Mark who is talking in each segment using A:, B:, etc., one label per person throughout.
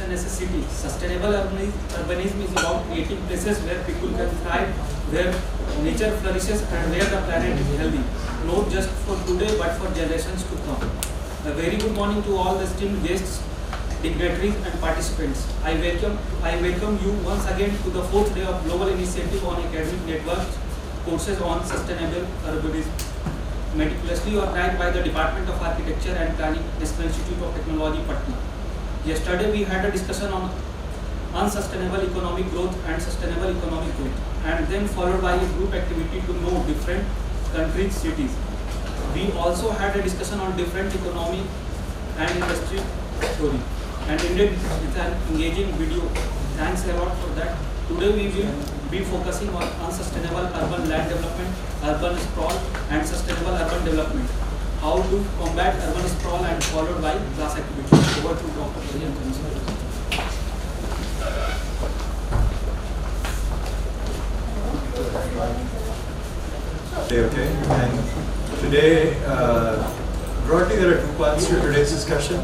A: a necessity. Sustainable urbanism is about creating places where people can thrive, where nature flourishes, and where the planet is healthy, not just for today but for generations to come. A very good morning to all the esteemed guests, dignitaries and participants. I welcome you once again to the fourth day of Global Initiative on Academic Networks courses on Sustainable Urbanism, meticulously organized by the Department of Architecture and Planning, National Institute of Technology, Patna. Yesterday we had a discussion on unsustainable economic growth and sustainable economic growth, and then followed by a group activity to know different countries' cities. We also had a discussion on different economic and industry theory, and ended with an engaging video. Thanks a lot for that. Today we will be focusing on unsustainable urban land development, urban sprawl, and sustainable urban development. How to combat urban sprawl, and followed by class activities. Over to Dr. William.
B: Okay, and today, broadly there are two parts to today's discussion.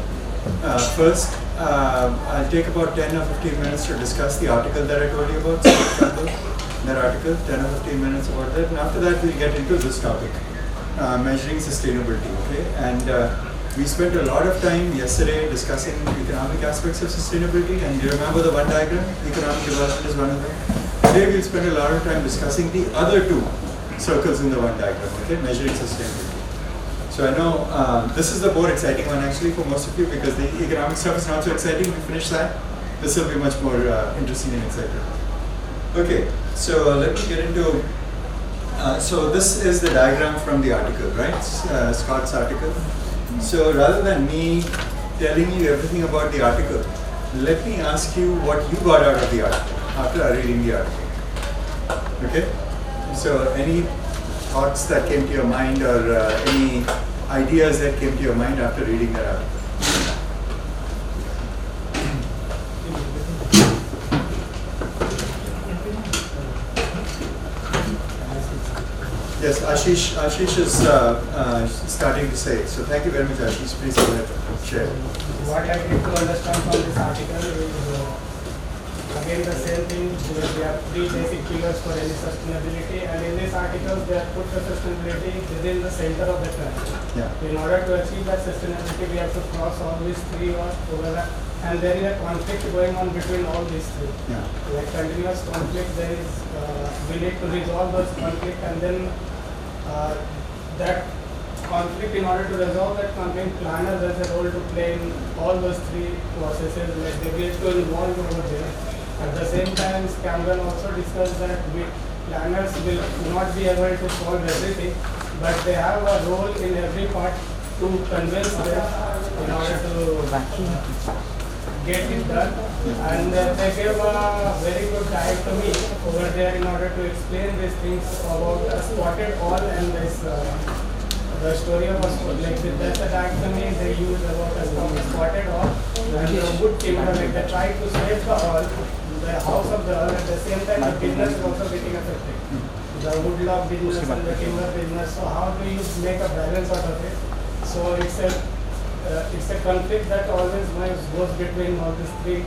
B: First, I'll take about 10 or 15 minutes to discuss the article that I told you about, that article, 10 or 15 minutes about that, and after that we'll get into this topic, measuring sustainability, okay? And we spent a lot of time yesterday discussing economic aspects of sustainability, and you remember the one diagram, economic development is one of them. Today we'll spend a lot of time discussing the other two circles in the one diagram, okay, measuring sustainability. So I know this is the more exciting one actually for most of you, because the economic stuff is not so exciting. We finish that. This will be much more interesting and exciting. Okay, so let me get into, so this is the diagram from the article, right? Scott's article. So rather than me telling you everything about the article, let me ask you what you got out of the article after reading the article. Okay? So any thoughts that came to your mind, or any ideas that came to your mind after reading that article? Yes, Ashish is starting to say. So thank you very much, Ashish. Please go ahead and share.
C: What I get to understand from this article is again the same thing. We have three basic pillars for any sustainability, and in this article they have put the sustainability within the center of the track.
B: Yeah.
C: In order to achieve that sustainability, we have to cross all these three or overlap, and there is a conflict going on between all these three.
B: Yeah.
C: Like continuous conflict, there is we need to resolve those conflict, and then that conflict, in order to resolve that conflict, planners has a role to play in all those three processes. Like they get to involve over there. At the same time, Cameron also discussed that planners will not be able to solve everything, but they have a role in every part to convince them in order to get it done. And they gave a very good guide to me over there in order to explain these things about a spotted owl and this the story of a like that's a dichotomy they use about a spotted owl and the wood timber, like they try to save the owl, the house of the owl, at the same time the business is also getting affected. The woodlot business and the timber business. So how do you make a balance out of it? So it's a conflict that always goes between all these three,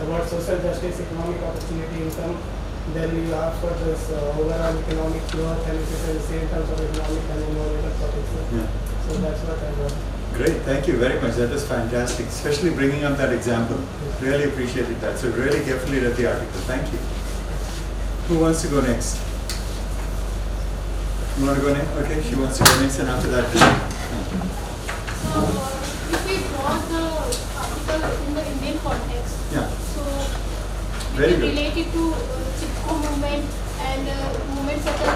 C: about social justice, economic opportunity, income. Then you have for this overall economic growth and efficiency in terms of economic and innovative topics.
B: Yeah.
C: So that's what I got.
B: Great, thank you very much. That was fantastic, especially bringing up that example. Really appreciated that. So really carefully read the article. Thank you. Who wants to go next? You want to go next? Okay, she wants to go next, and after that,
D: So, if we draw the article in the Indian context,
B: yeah.
D: so we
B: Very
D: can
B: good.
D: relate it to Chipko movement and movements such as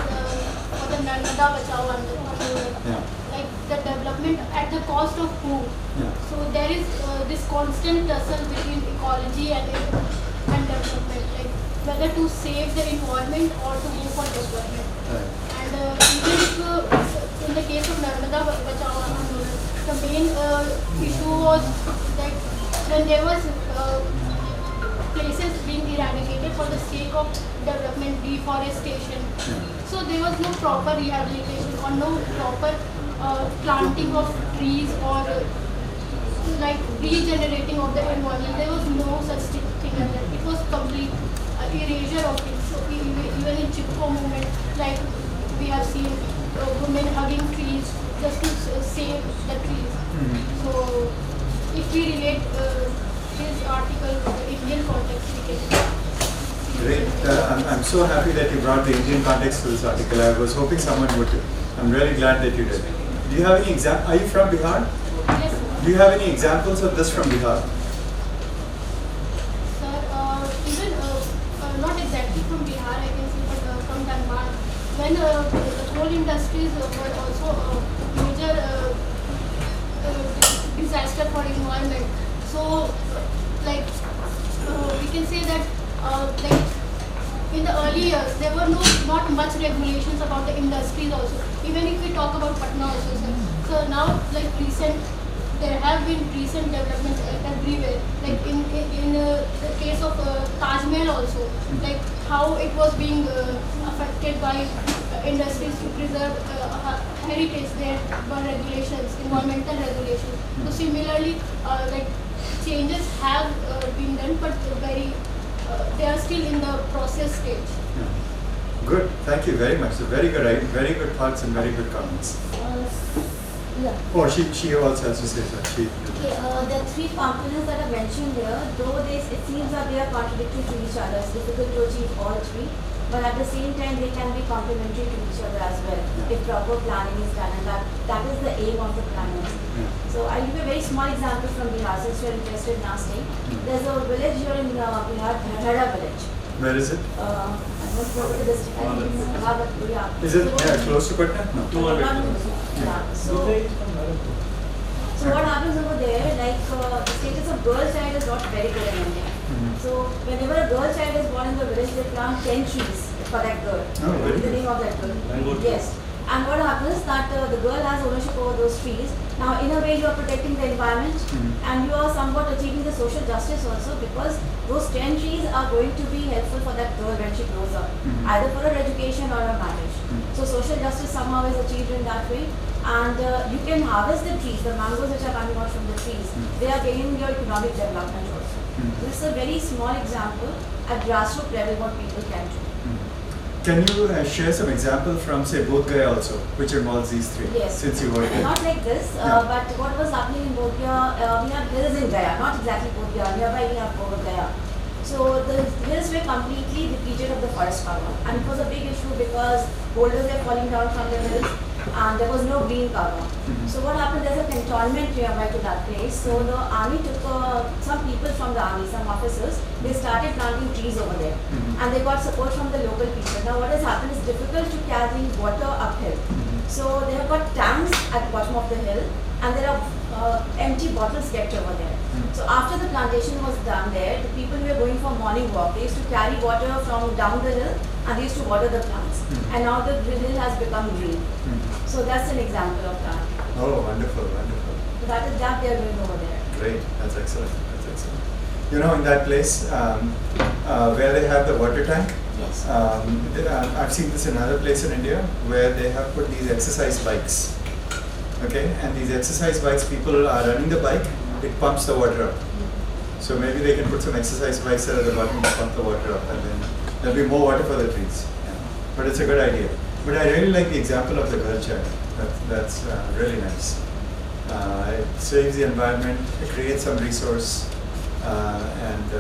D: for the Narmada Bachao Andolon,
B: Yeah.
D: like the development at the cost of who.
B: Yeah.
D: So there is this constant tussle between ecology and development, like whether to save the environment or to go for development.
B: Right.
D: And even if in the case of Narmada Bachao Andolon, the main issue was that when there was places being eradicated for the sake of development, deforestation, so there was no proper rehabilitation or no proper planting of trees or like regenerating of the environment. There was no such was complete erasure of it. So even in Chipko movement, like we have seen women hugging trees just to save the trees. So if we relate his article to the Indian context, we can.
B: Great. I'm so happy that you brought the Indian context to this article. I was hoping someone would. I'm really glad that you did. Do you have any Are you from Bihar?
D: Yes, sir.
B: Do you have any examples of this from Bihar?
D: Sir, even not exactly from Bihar, I can say, but from Dhanbad, when the coal industries were also a major disaster for environment. So, like we can say that, like in the early years, there were not much regulations about the industries also. Even if we talk about Patna also, sir. So now, like there have been recent developments everywhere. Like in the case of Taj Mahal also, like how it was being affected by industries to preserve heritage. There were regulations, environmental regulations. So similarly, like changes have been done, but they are still in the process stage.
B: Yeah. Good. Thank you very much. So very good thoughts and very good comments.
E: Yeah.
B: Oh, she also has to say that.
E: Okay, the three components that are mentioned here, though it seems that they are contradictory to each other, it's difficult to achieve all three, but at the same time they can be complementary to each other as well, if proper planning is done, and that is the aim of the planners. So I'll give a very small example from Bihar, since you're interested in asking. There's a village here in Bihar, Bharada village.
B: Where is it?
E: I don't know the district. I think it's Bihar, but yeah.
B: Is it close to Patna? No.
A: 200.
E: Yeah. So what happens over there, like the status of girl child is not very good in India. So whenever a girl child is born in the village, they plant 10 trees for that girl.
B: Oh, very
E: The
B: good.
E: name of that girl. Yes. And what happens that the girl has ownership over those trees. Now in a way you are protecting the environment and you are somewhat achieving the social justice also, because those 10 trees are going to be helpful for that girl when she grows up, either for her education or her marriage. So social justice somehow is achieved in that way. And you can harvest the trees, the mangoes which are coming out from the trees. They are gaining your economic development also. This is a very small example at grassroots level what people can do.
B: Can you share some example from, say, Bodh Gaya also, which involves these three?
E: Yes.
B: Since you work there.
E: Not like this, but what was happening in Bodh Gaya, we have hills in Gaya, not exactly Bodh Gaya, nearby we have Bodh Gaya. So the hills were completely depleted of the forest cover, and it was a big issue because boulders were falling down from the hills and there was no green cover. So what happened, there's a cantonment nearby to that place. So the army took some people from the army, some officers, they started planting trees over there and they got support from the local people. Now what has happened is difficult to carry water uphill. So they have got tanks at the bottom of the hill and there are empty bottles kept over there. So after the plantation was done there, the people who were going for morning walk, they used to carry water from down the hill and they used to water the plants. And now the hill has become green. So that's an example of that.
B: Oh, wonderful, wonderful.
E: So that is that they are doing over there.
B: Great, that's excellent, that's excellent. You know, in that place where they have the water tank,
E: Yes.
B: I've seen this in another place in India where they have put these exercise bikes. Okay, and these exercise bikes, people are running the bike, it pumps the water up. So maybe they can put some exercise bikes there at the bottom to pump the water up, and then there'll be more water for the trees. Yeah. But it's a good idea. But I really like the example of the girl child. That's really nice. It saves the environment, it creates some resource, and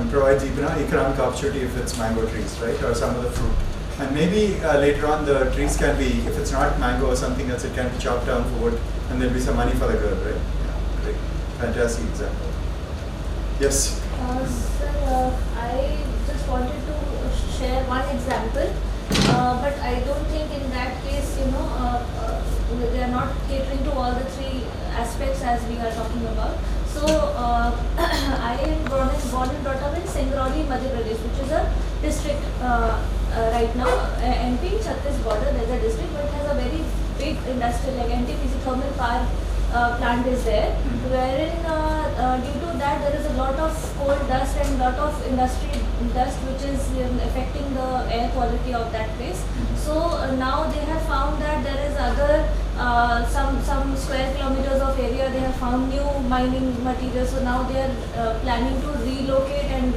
B: provides economic opportunity if it's mango trees, right, or some other fruit. And maybe later on the trees can be, if it's not mango or something else, it can be chopped down for wood, and there'll be some money for the girl, right? Yeah, great. Fantastic example. Yes?
F: Sir, I just wanted to share one example, but I don't think in that case, they are not catering to all the three aspects as we are talking about. So, I am born and brought up in Singrauli, Madhya Pradesh, which is a district right now. MP, Chhattis border, there is a district, but it has a very big industrial, like NTPC thermal power plant is there, wherein due to that there is a lot of coal dust and lot of industry dust which is affecting the air quality of that place. So now they have found that there is other some square kilometers of area they have found new mining materials. So now they are planning to relocate and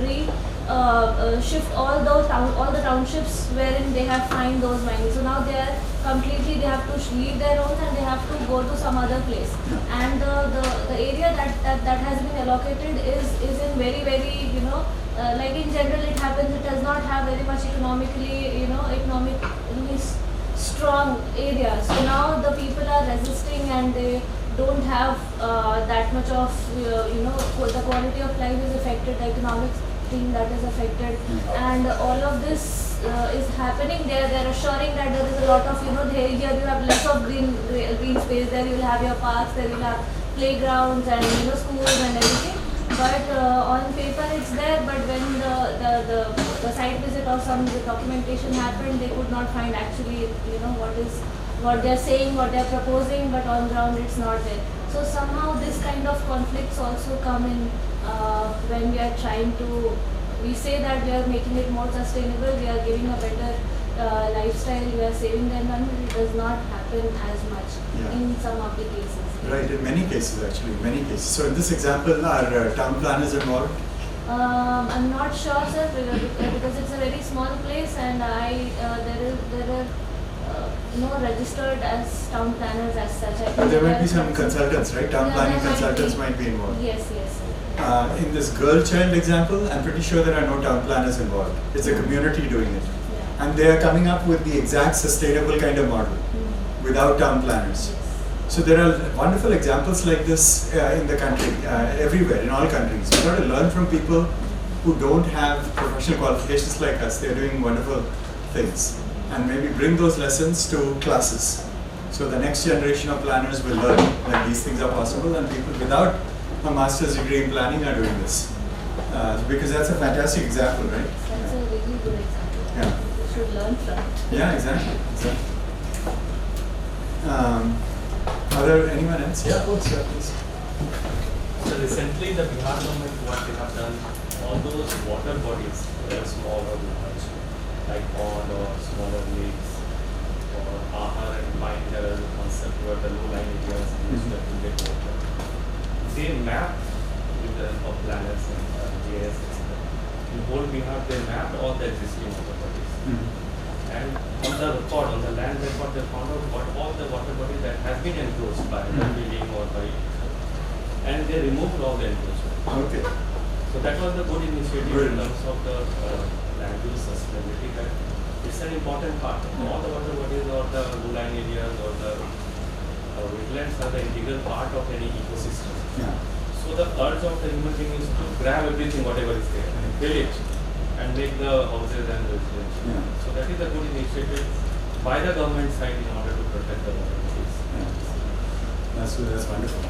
F: shift all the townships wherein they have found those mining. So now they are completely, they have to leave their homes and they have to go to some other place. And the area that has been allocated is in very, very, like in general it happens, it does not have very much economically strong areas. So now the people are resisting and they don't have that much of, the quality of life is affected, the economic thing that is affected, and all of this is happening. They're assuring that there is a lot of, here you have less of green space, there you will have your parks, there you will have playgrounds and schools and everything. But on paper it's there, but when the site visit or some documentation happened, they could not find actually what they're saying, what they're proposing, but on ground it's not there. So somehow this kind of conflicts also come in when we are trying to, we say that we are making it more sustainable, we are giving a better lifestyle, we are saving the environment. It does not happen as much in some of the cases.
B: Right, in many cases actually, many cases. So in this example, are town planners involved?
F: I'm not sure, sir, because it's a very small place and there are no registered as town planners as such. I think
B: There might be some consultants, right? Town planning consultants might be involved.
F: Yes, yes.
B: In this girl-child example, I'm pretty sure there are no town planners involved. It's a community doing it.
F: Yeah.
B: And they are coming up with the exact sustainable kind of model without town planners.
F: Yes.
B: So there are wonderful examples like this in the country, everywhere, in all countries. We've got to learn from people who don't have professional qualifications like us. They're doing wonderful things. And maybe bring those lessons to classes. So the next generation of planners will learn that these things are possible, and people without a master's degree in planning are doing this. Because that's a fantastic example, right?
F: That's a really good example.
B: Yeah.
F: We should learn from it.
B: Yeah, exactly. Are there anyone else? Yeah, of course, yeah, please.
G: So recently the Bihar government, what they have done, all those water bodies, whether small or large, like pond or smaller lakes, or Ahar and Binder concept where the low-lying areas used to get water. They map with the help of planners and GIS, etc. In whole Bihar, they mapped all the existing water bodies. And on the record, on the land record, they found out what all the water bodies that has been encroached by the building or by, and they removed all the encroachment.
B: Okay.
G: So that was the good initiative in terms of the land use sustainability. That it's an important part. All the water bodies or the low-lying areas or the wetlands are the integral part of any ecosystem.
B: Yeah.
G: So the urge of the human being is to grab everything, whatever is there, and fill it, and make the houses and residential.
B: Yeah.
G: So that is a good initiative by the government side in order to protect the water bodies.
B: Yeah. That's wonderful.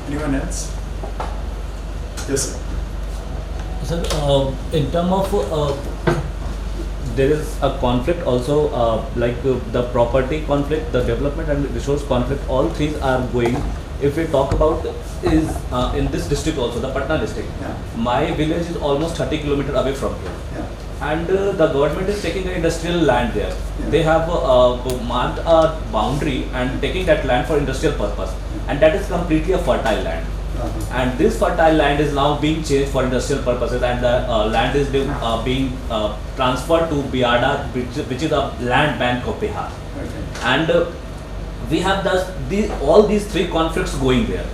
B: Anyone else? Yes, sir.
H: Sir, in terms of there is a conflict also, like the property conflict, the development and resource conflict, all things are going. If we talk about is in this district also, the Patna district, my village is almost 30 kilometers away from here. And the government is taking an industrial land there. They have marked a boundary and taking that land for industrial purpose, and that is completely a fertile land. And this fertile land is now being changed for industrial purposes, and the land is being transferred to Biada, which is a land bank of Bihar. And we have all these three conflicts going there.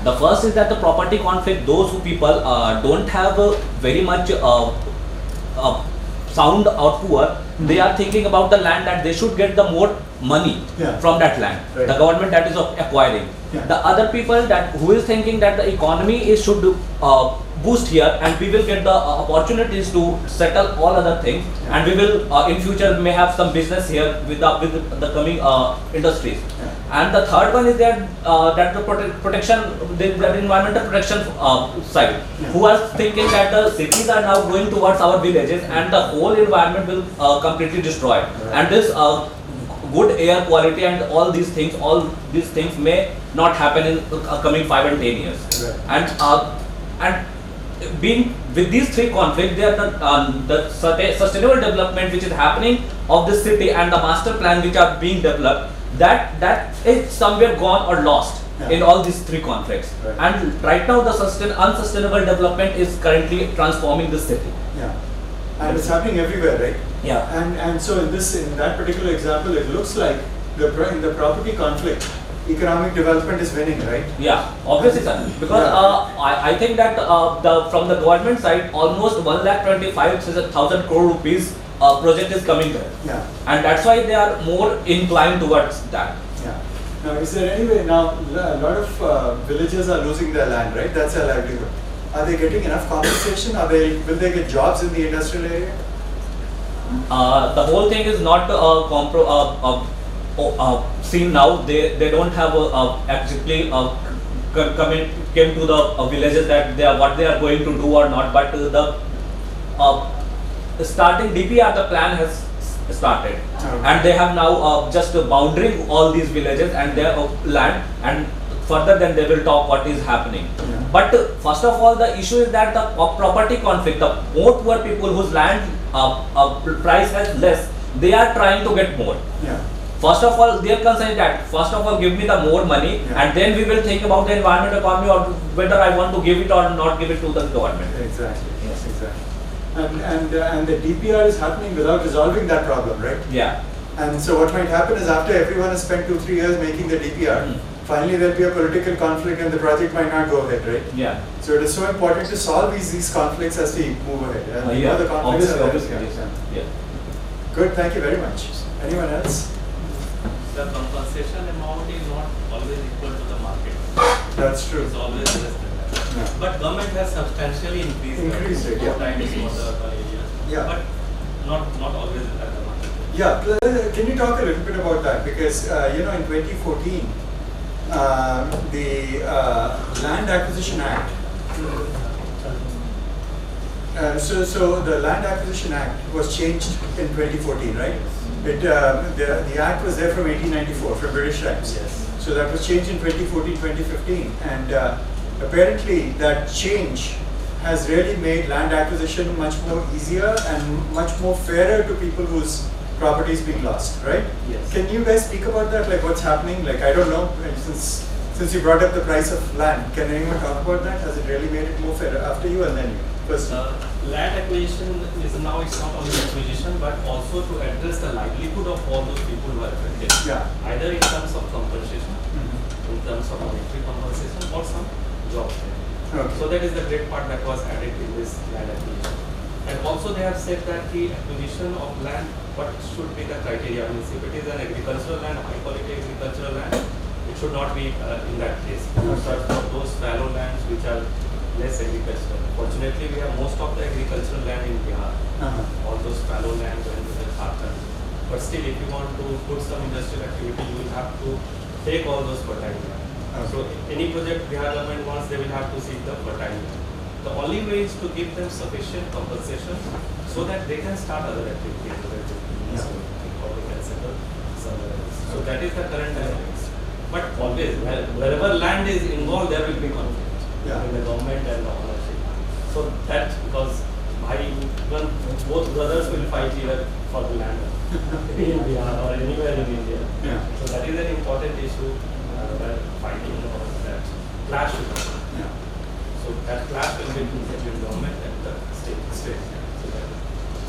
H: The first is that the property conflict, those who people don't have very much sound or poor, they are thinking about the land that they should get the more money from that land, the government that is acquiring. The other people who is thinking that the economy should boost here, and we will get the opportunities to settle all other things, and we will in future may have some business here with the coming industries. And the third one is that the protection, the environmental protection side, who are thinking that the cities are now going towards our villages and the whole environment will completely destroyed. And this good air quality and all these things may not happen in coming 5 and 10 years. And being with these three conflicts, they are the sustainable development which is happening of the city and the master plan which are being developed, that is somewhere gone or lost. in all these three conflicts.
B: Right.
H: And right now the unsustainable development is currently transforming the city.
B: Yeah. And it's happening everywhere, right?
H: Yeah.
B: And so in that particular example, it looks like in the property conflict, economic development is winning, right?
H: Yeah, obviously, sir. Because I think that from the government side, almost 1,25,000 crore rupees project is coming there.
B: Yeah.
H: And that's why they are more inclined towards that.
B: Yeah. Now, is there any way now? A lot of villages are losing their land, right? That's their livelihood. Are they getting enough compensation? Will they get jobs in the industrial area?
H: The whole thing is not seen now. They don't have actually came to the villages that what they are going to do or not. But the starting DPR, the plan has started, and they have now just bounding all these villages and their land, and further then they will talk what is happening.
B: Yeah.
H: But first of all, the issue is that the property conflict, the more poor people whose land price has less, they are trying to get more.
B: Yeah.
H: First of all, their concern is that first of all give me the more money, and then we will think about the environment economy or whether I want to give it or not give it to the government.
B: Exactly. Yes. Exactly. And the DPR is happening without resolving that problem, right?
H: Yeah.
B: And so what might happen is after everyone has spent 2-3 years making the DPR, finally there'll be a political conflict and the project might not go ahead, right?
H: Yeah.
B: So it is so important to solve these conflicts as we move ahead. And
H: Yeah.
B: the conflicts
H: Obviously,
B: are
H: obviously.
B: there.
H: Yeah.
B: Good, thank you very much. Anyone else?
G: The compensation amount is not always equal to the market.
B: That's true.
G: It's always less than that.
B: Yeah.
G: But government has substantially increased
B: it,
G: four
B: yeah.
G: times for the urban areas.
B: Yeah.
G: But not always at the market.
B: Yeah, can you talk a little bit about that? Because, in 2014, the Land Acquisition Act, so the Land Acquisition Act was changed in 2014, right? The act was there from 1894, from British times.
G: Yes.
B: So that was changed in 2014, 2015. And apparently that change has really made land acquisition much more easier and much more fairer to people whose property is being lost, right?
G: Yes.
B: Can you guys speak about that? Like what's happening? Like I don't know, since you brought up the price of land, can anyone talk about that? Has it really made it more fair? After you and then you. First.
G: Land acquisition is now it's not only acquisition but also to address the livelihood of all those people who are affected.
B: Yeah.
G: Either in terms of compensation, in terms of monetary compensation or some job training.
B: Okay.
G: So that is the great part that was added in this land acquisition. And also they have said that the acquisition of land, what should be the criteria? Means if it is an agricultural land, high quality agricultural land, it should not be in that case. But for those fallow lands which are less agricultural. Fortunately, we have most of the agricultural land in Bihar. All those fallow lands and the Jharkhand. But still, if you want to put some industrial activity, you will have to take all those fertile land. So any project Bihar government wants, they will have to seek the fertile land. The only way is to give them sufficient compensation so that they can start other activities, or they can settle somewhere else. So that is the current dynamics. But always, wherever land is involved, there will be conflict.
B: Yeah.
G: In the government and the ownership. So that's because both brothers will fight here for the land in Bihar or anywhere in India.
B: Yeah.
G: So that is an important issue where fighting or that clash will happen.
B: Yeah.
G: So that clash will be between government and the state.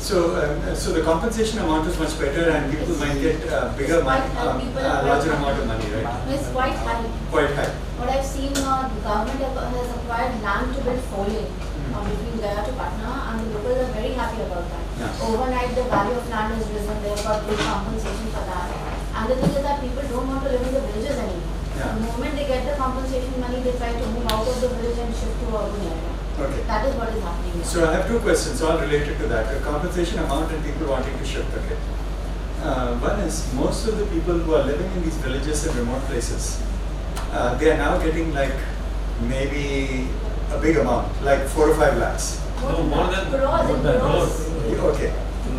B: So the compensation amount is much better and people might get bigger money, larger amount of money, right?
E: It's quite high.
B: Quite high.
E: What I've seen, the government has acquired land to build 4 lane between Gaya to Patna, and the locals are very happy about that.
B: Yeah.
E: Overnight, the value of land has risen. They've got good compensation for that. And the thing is that people don't want to live in the villages anymore.
B: Yeah.
E: The moment they get the compensation money, they try to move out of the village and shift to urban area.
B: Okay.
E: That is what is happening.
B: So I have 2 questions, all related to that. The compensation amount and people wanting to shift. Okay. One is most of the people who are living in these villages and remote places, they are now getting like maybe a big amount, like 4 or 5 lakhs.
G: More than
E: Crores.
B: Okay.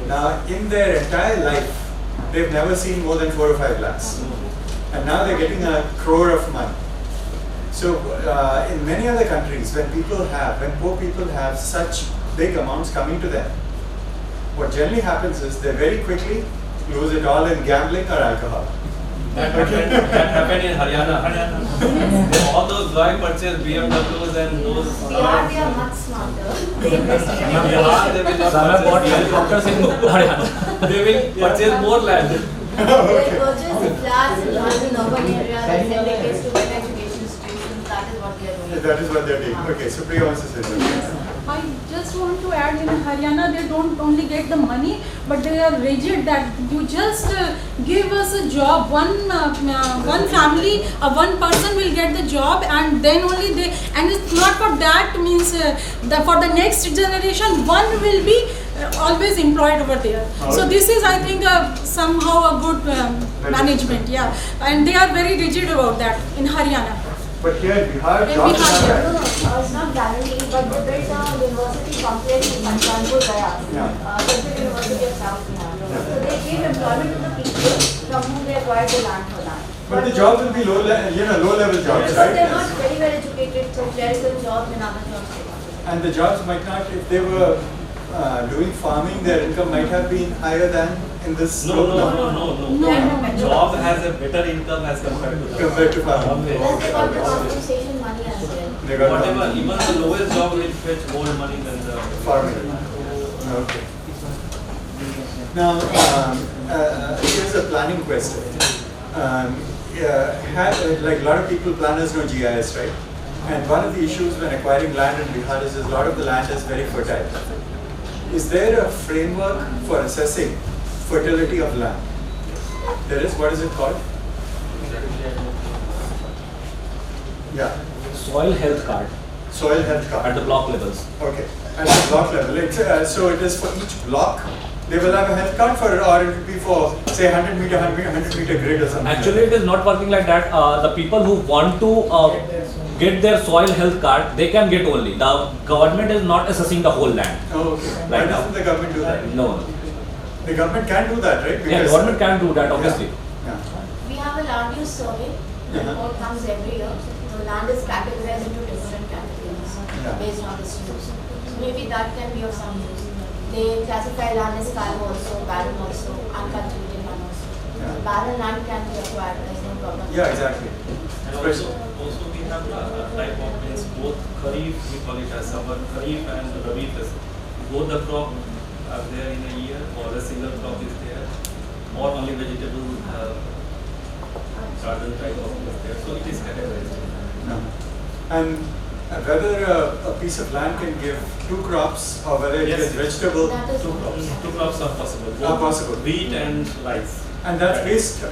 B: Now in their entire life, they've never seen more than 4 or 5 lakhs. And now they're getting a crore of money. So in many other countries, when poor people have such big amounts coming to them, what generally happens is they very quickly lose it all in gambling or alcohol.
G: That happened in Haryana. All those guys purchased BMWs and those.
E: Bihar, they are much smarter. They invested in
G: Bihar, they will not
H: Some have bought
G: purchase
H: helicopters in Haryana.
G: They will purchase more land.
E: They purchase flats in urban areas and send their kids to better education institutions. That is what they are doing.
B: That is what they're doing. Okay, so Priya wants to say something.
I: I just want to add, in Haryana they don't only get the money, but they are rigid that you just give us a job. One family, one person will get the job, and then only they. And it's not for that means for the next generation, one will be always employed over there. So this is, I think, somehow a good management. Yeah, and they are very rigid about that in Haryana.
B: But here in Bihar,
I: In
B: jobs
I: Bihar,
B: are
E: No, it's not guaranteed, but they built a university complex in Kanpur, Gaya.
B: Yeah.
E: Central University of South Bihar. So they give employment to the people from whom they acquired the land for that.
B: But the jobs will be low level jobs,
E: But they're
B: right?
E: not very well educated, so clerical jobs and other jobs they want.
B: And the jobs might not, if they were doing farming, their income might have been higher than in this.
G: No. Job has a better income as compared to
B: Compared to farming.
G: Always.
E: Plus they got the compensation money as well.
B: They got
G: Whatever,
B: money.
G: even the lowest job will fetch more money than the
B: Farming. Okay. Now, here's a planning question. Like a lot of people, planners know GIS, right? And one of the issues when acquiring land in Bihar is a lot of the land is very fertile. Is there a framework for assessing fertility of land? There is. What is it called? Yeah.
H: Soil health card
B: Soil health card.
H: at the block levels.
B: Okay. At the block level. So it is for each block. They will have a health card for, or it will be for, say, 100 meter grid or something.
H: Actually, it is not working like that. The people who want to get their soil health card, they can get only. The government is not assessing the whole land.
B: Oh, okay. Why
H: Right now.
B: doesn't the government do that?
H: No.
B: The government can do that, right?
H: Yeah, government can do that, obviously.
B: Yeah.
E: We have a land use survey. The report comes every year. So land is categorized into different categories based on this use. So maybe that can be of some use. They classify land as fallow also, barren also, uncultivated land also.
B: Yeah.
E: So barren land can be acquired, there's no problem.
B: Yeah, exactly.
G: And also we have a type of means both kharif, we call it as summer kharif and rabi fasal. Both the crop are there in a year, or a single crop is there, or only vegetable garden type of is there. So it is categorized.
B: No. And whether a piece of land can give 2 crops or whether it
G: Yes.
B: gives vegetable,
E: That is
G: Two crops are possible.
B: Are possible.
G: Wheat and rice.
B: and that's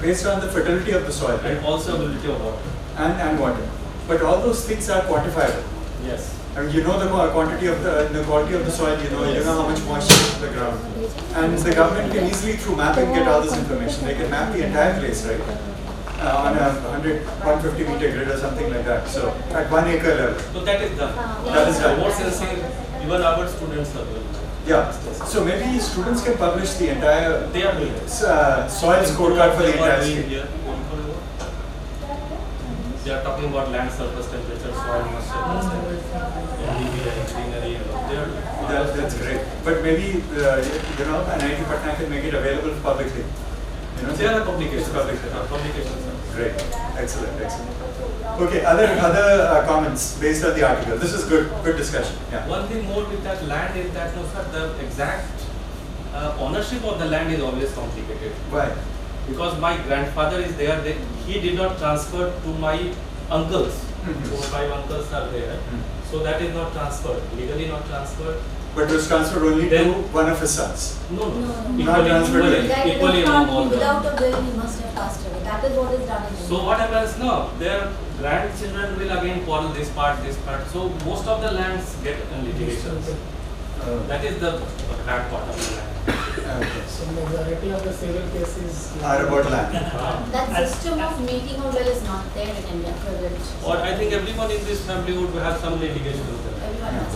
B: based on the fertility of the soil, right?
G: And also ability of water.
B: And water. But all those things are quantifiable.
G: Yes.
B: I mean, you know the quantity of the quality of the soil. You know how much moisture is in the ground, and the government can easily through mapping get all this information. They can map the entire place, right? On a 150 meter grid or something like that. So at 1 acre level.
G: So that is done.
B: That is done.
G: Remote sensing, even our students are doing.
B: Yeah. So maybe students can publish the entire
G: They are doing it.
B: soil scorecard for the entire
G: Doing
B: state.
G: here. They are talking about land surface temperature, soil moisture content, NDVI, greenery, and all. They are doing it.
B: That's great. But maybe NIT Patna can make it available publicly.
G: There are publications.
B: Public.
G: Publications.
B: Great. Excellent. Okay. Other comments based on the article. This is good discussion. Yeah.
G: One thing more with that land is that no, sir, the exact ownership of the land is always complicated.
B: Why?
G: Because my grandfather is there, he did not transfer to my uncles. 4 or 5 uncles are there. So that is not transferred, legally not transferred.
B: But it was transferred only to
G: Then-
B: one of his sons.
G: No.
B: Not transferred.
G: Equally among all.
E: Without a will, he must have passed away. That is what is done in
G: So what happens now? Their grandchildren will again quarrel this part. So most of the lands get in litigations. That is the bad part of the land.
B: Okay.
C: So majority of the civil cases
B: Are about land.
E: That system of making a will is not there in India. Privilege.
G: Or I think everyone in this family would have some litigation with them.
E: Everyone has.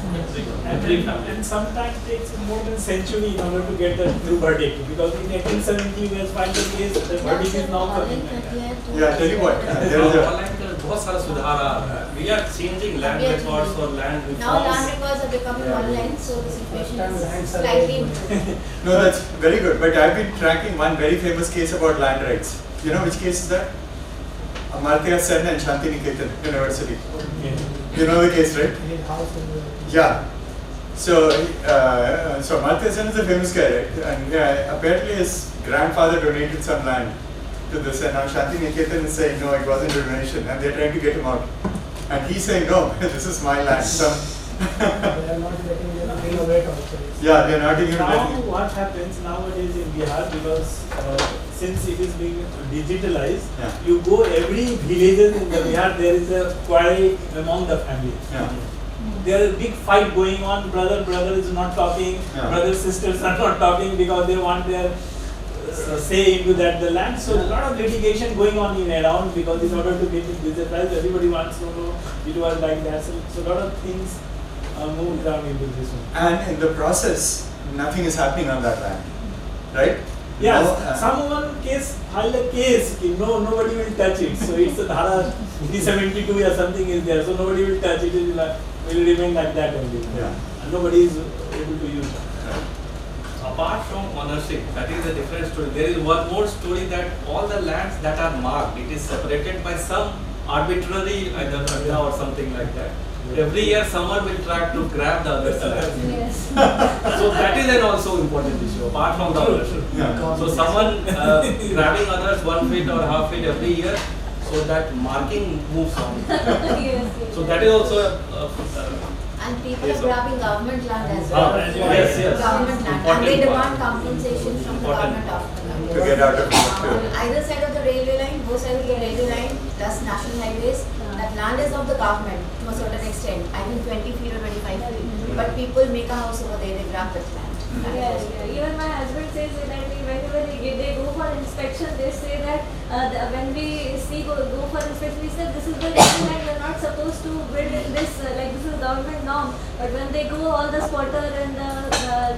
G: Every family.
J: And sometimes takes more than a century in order to get the true verdict, because in 1870 we have filed the case, the verdict is now coming like that.
B: Yeah, tell you what. There is a
G: बहुत सारा सुधार आ रहा है. We are changing land records or land
E: Now land
G: reforms.
E: records are becoming online, so the situation is slightly improved.
B: No, that's very good. But I've been tracking one very famous case about land rights. You know which case is that? Amartya Sen and Shanti Niketan University. You know the case, right?
C: His house is
B: Yeah. So, so Amartya Sen is a famous guy, right? And apparently his grandfather donated some land to this, and now Shanti Niketan is saying, no, it wasn't a donation, and they're trying to get him out. And he's saying, no, this is my land. So
C: they are not letting them innovate also.
B: yeah, they're not even
J: Now
B: letting.
J: what happens nowadays in Bihar, because since it is being digitalized,
B: Yeah.
J: you go every villages in the Bihar, there is a quarrel among the family.
B: Yeah.
J: There is a big fight going on, brother is not talking,
B: Yeah.
J: brothers, sisters are not talking because they want their say into that the land. So a lot of litigation going on in around, because in order to get it digitalized, everybody wants to know it was like that. So a lot of things moved down into this one.
B: And in the process, nothing is happening on that land, right?
J: Yes,
B: No,
J: someone filed a case, nobody will touch it. So it's a Dhara 372 or something is there, so nobody will touch it. It will remain like that only.
B: Yeah.
J: And nobody is able to use it.
H: Apart from ownership, that is a different story. There is one more story that all the lands that are marked, it is separated by some arbitrary either Rajna or something like that. Every year someone will try to grab the other's land.
F: Yes.
H: So that is an also important issue apart from the ownership.
B: Yeah.
H: So someone grabbing others 1 feet or half feet every year, so that marking moves on.
F: Yes.
H: So that is also
E: And people
H: Yes,
E: are
H: sir.
E: grabbing government land as
H: Ah,
E: well.
H: yes, yes.
E: Government land. And
H: Important
E: they
H: part.
E: demand compensation from the
H: Important
E: government
H: part.
E: after
B: To
E: that.
B: get out of
E: On
B: it.
E: either side of the railway line, both sides of the railway line, plus national highways, that land is of the government to a certain extent. I think 20 feet or 25 feet. But people make a house over there, they grab that land. That
F: Yeah,
E: is-
F: yeah. Even my husband says that whenever they go for inspection, they say that when we go for inspection, we said this is the land, we're not supposed to build in this, like this is government norm. But when they go, all the squatter and the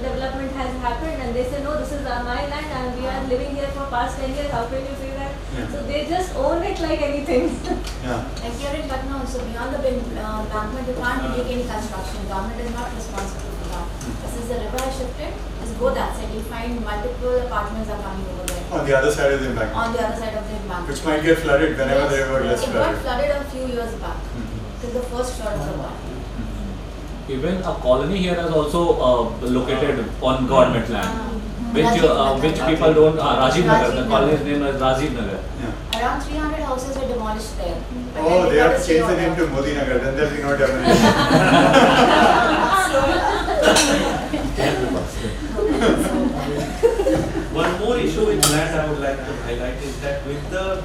F: development has happened, and they say no, this is my land and we are living here for past 10 years. How can you say that?
B: Yeah.
F: So they just own it like anything.
B: Yeah.
E: Like here in Lucknow, so beyond the embankment, you can't make any construction. Government is not responsible for that. Since the river has shifted, just go that side. You'll find multiple apartments are coming over there.
B: On the other side of the embankment,
E: On the other side of the embankment.
B: which might get flooded whenever the river gets
E: It got
B: flooded.
E: flooded a few years back.
B: Mhm.
E: Till the first flood of the war.
H: even a colony here is also located on government land, which people don't. Rajiv Nagar, the colony's name is Rajiv Nagar.
B: Yeah.
E: Around 300 houses were demolished there. But
B: Oh,
E: then
B: they
E: got
B: have
E: a
B: to
E: stay
B: change the
E: order.
B: name to Modi Nagar, then there'll be no demolition.
H: One more issue with land I would like to highlight is that with the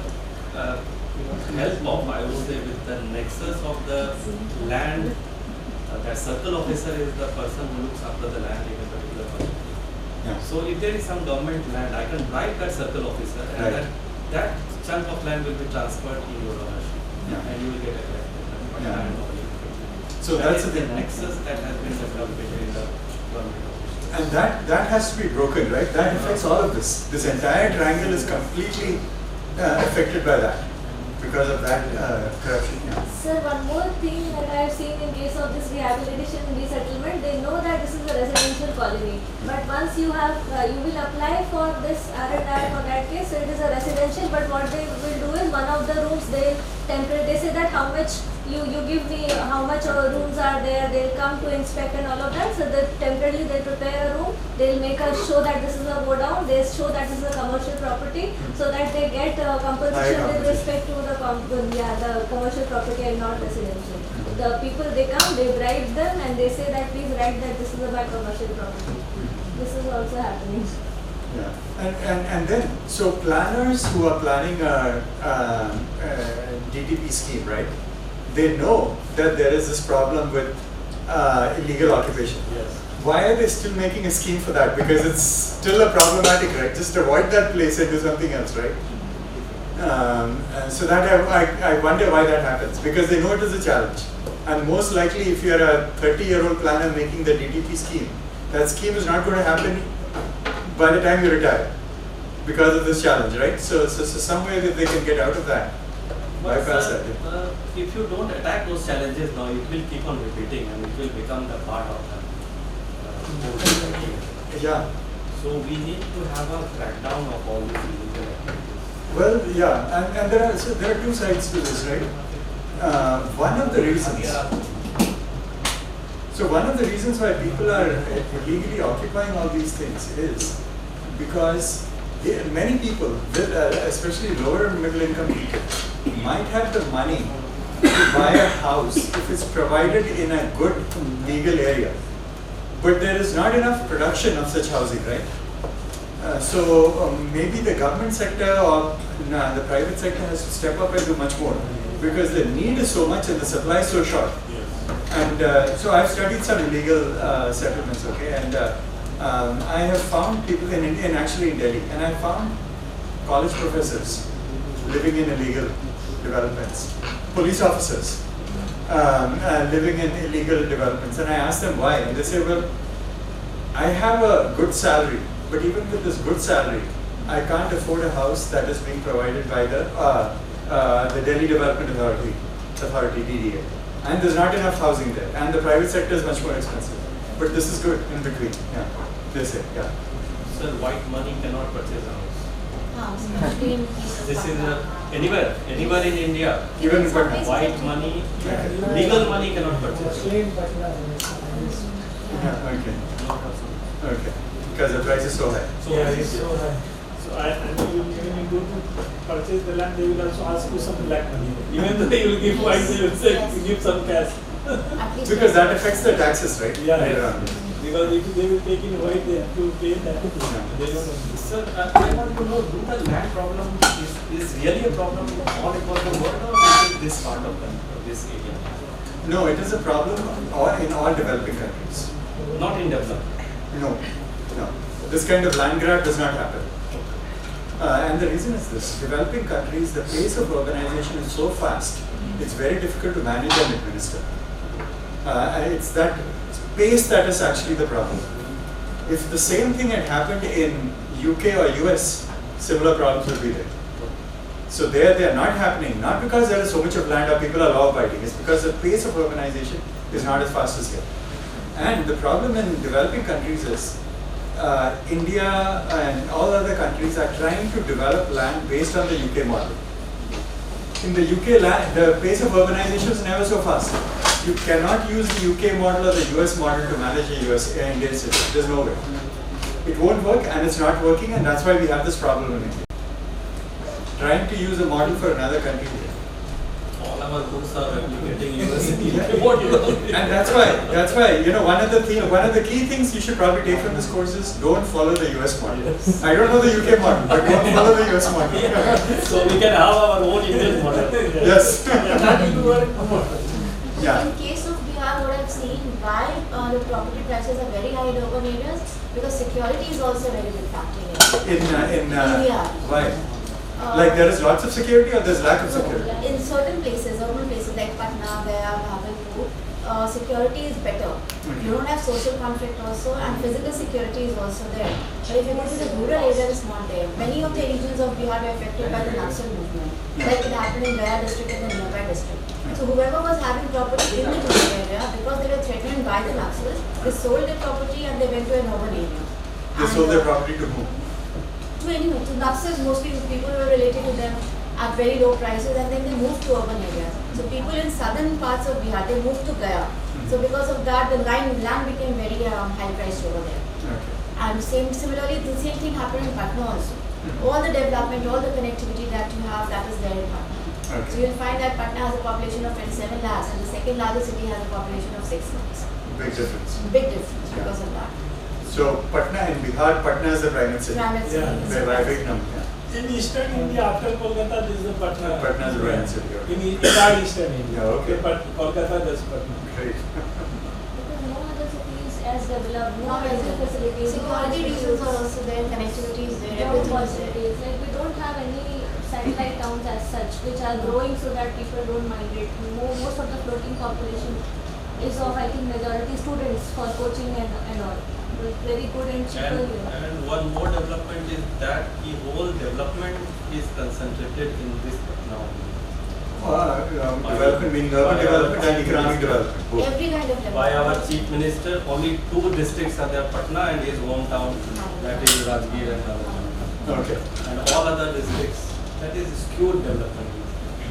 H: help of, I would say, with the nexus of the land, that circle officer is the person who looks after the land in a particular project.
B: Yeah.
H: So if there is some government land, I can bribe that circle officer, and
B: Right.
H: that chunk of land will be transferred in your ownership,
B: Yeah.
H: and you will get a land.
B: Yeah.
H: land of you.
B: So
H: That
B: that's
H: is
B: the
H: the
B: thing.
H: nexus that has been developed between the government office.
B: And that has to be broken, right? That affects all of this. This entire triangle is completely affected by that because of that corruption. Yeah.
F: Sir, one more thing that I have seen in case of this rehabilitation and resettlement, they know that this is a residential colony. But once you have, you will apply for this R&R for that case, so it is a residential, but what they will do is one of the rooms they say that how much you give me, how much rooms are there, they'll come to inspect and all of that. So they temporarily they prepare a room, they'll make us show that this is a go down, they show that this is a commercial property, so that they get compensation with
B: compensation.
F: respect to the commercial property and not residential. The people they come, they bribe them and they say that please write that this is a by commercial property. This is also happening.
B: Yeah. And then, so planners who are planning a DTP scheme, right? They know that there is this problem with illegal occupation.
J: Yes.
B: Why are they still making a scheme for that? Because it's still a problematic, right? Just avoid that place and do something else, right? And so that I wonder why that happens, because they know it is a challenge. And most likely, if you are a 30-year-old planner making the DTP scheme, that scheme is not going to happen by the time you retire because of this challenge, right? So some way that they can get out of that.
H: But
B: Bypass
H: sir,
B: that.
H: if you don't attack those challenges now, it will keep on repeating and it will become the part of the
B: Yeah.
H: So we need to have a crackdown of all these illegal activities.
B: Well, yeah, and there are two sides to this, right? One of the reasons why people are illegally occupying all these things is because many people, especially lower middle income people, might have the money to buy a house if it's provided in a good legal area. But there is not enough production of such housing, right? So maybe the government sector or the private sector has to step up and do much more because the need is so much and the supply is so short. And so I've studied some illegal settlements, okay, and I have found people in India and actually in Delhi, and I found college professors living in illegal developments, police officers living in illegal developments, and I asked them why, and they say, well, I have a good salary, but even with this good salary, I can't afford a house that is being provided by the Delhi Development Authority, DDA. And there's not enough housing there, and the private sector is much more expensive. But this is good in between, yeah, they say, yeah.
G: Sir, white money cannot purchase a house.
E: Especially in cases of
G: This is
E: Patna.
G: anywhere in India,
B: Even in Patna.
G: white money, legal money cannot purchase.
B: Yeah, okay. Okay, because the price is so high.
G: So
J: It's so high. So and when you go to purchase the land, they will also ask you some black money. Even though you will give white, they will say give some cash.
E: At least
B: Because that affects the taxes, right?
J: Yeah,
B: Later
J: yeah.
B: on.
J: Because if they will take in white, they have to pay that. They don't know.
G: Sir, I want to know, do the land problem is really a problem all across the world, or is it this part of this area?
B: No, it is a problem in all developing countries.
G: Not in development.
B: No. This kind of land grab does not happen. And the reason is this: developing countries, the pace of urbanization is so fast, it's very difficult to manage and administer. It's that pace that is actually the problem. If the same thing had happened in UK or US, similar problems would be there. So they are not happening, not because there is so much of land or people are law abiding, it's because the pace of urbanization is not as fast as here. And the problem in developing countries is India and all other countries are trying to develop land based on the UK model. In the UK, the pace of urbanization is never so fast. You cannot use the UK model or the US model to manage a Indian city. There's no way. It won't work, and it's not working, and that's why we have this problem in India. Trying to use a model for another country.
G: All our books are replicating university.
B: And that's why one of the key things you should probably take from this course is don't follow the US model.
G: Yes.
B: I don't know the UK model, but don't follow the US model.
J: So we can have our own Indian model.
B: Yes.
E: In
B: Yeah.
E: case of Bihar, what I've seen, why the property prices are very high in urban areas, because security is also a very big factor in it.
B: In why? Like there is lots of security or there's lack of security?
E: In certain places, urban places like Patna, Gaya, Bhagalpur, security is better. You don't have social conflict also, and physical security is also there. But if you go to the rural area, it's not there. Many of the regions of Bihar were affected by the Naxal movement, like it happened in Gaya district and the nearby district. So whoever was having property in the rural area, because they were threatened by the Naxals, they sold their property and they went to an urban area.
B: They sold their property to whom?
E: To anyone, to Naxals, mostly people who were related to them at very low prices, and then they moved to urban areas. So people in southern parts of Bihar, they moved to Gaya. So because of that, the land became very high priced over there.
B: Okay.
E: And similarly, the same thing happened in Patna also. All the development, all the connectivity that you have, that is there in Patna.
B: Okay.
E: So you'll find that Patna has a population of 27 lakhs, and the second largest city has a population of 6 lakhs.
B: Big difference.
E: Big difference because of that.
B: So Patna in Bihar, Patna is the primate city.
E: Private city
J: Yeah.
E: is
B: By a big number. Yeah.
J: In eastern India, after Kolkata, this is the Patna.
B: Patna is the primate city. Okay.
J: In entire eastern India.
B: Yeah, okay.
J: But Kolkata, that's Patna.
B: Great.
F: Because no other city is as developed, no
E: Not
F: other
E: as
F: facilities, no
E: security reasons are also there, connectivity is there,
F: job
E: everything is there.
F: opportunities. Like we don't have any satellite towns as such, which are growing so that people don't migrate. Most of the floating population is of, I think, majority students for coaching and all. It's very good and cheaper here.
G: And one more development is that the whole development is concentrated in this Patna only.
B: Development meaning urban development and economic development. Both.
E: Every kind of development.
G: By our chief minister, only 2 districts are there, Patna and his hometown, that is Rajgir and Nalanda.
B: Okay.
G: And all other districts That is skewed development.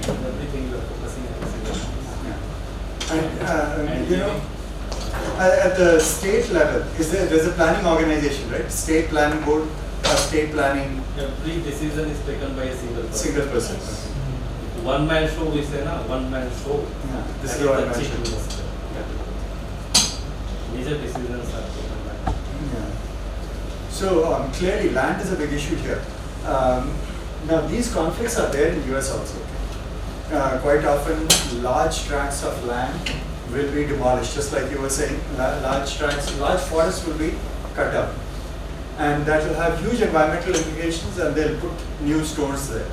G: Everything you are focusing on is
B: And you know, at the state level, there's a planning organization, right? State planning board, state planning.
G: every decision is taken by a single person.
B: Single person.
G: One man show, we say na, one man show.
B: Yeah, this
G: That
B: is what I
G: the chief
B: mentioned.
G: minister. Major decisions are taken by.
B: Yeah. So clearly, land is a big issue here. Now these conflicts are there in US also. Quite often, large tracts of land will be demolished, just like you were saying. Large forests will be cut down, and that will have huge environmental implications. And they'll put new stores there.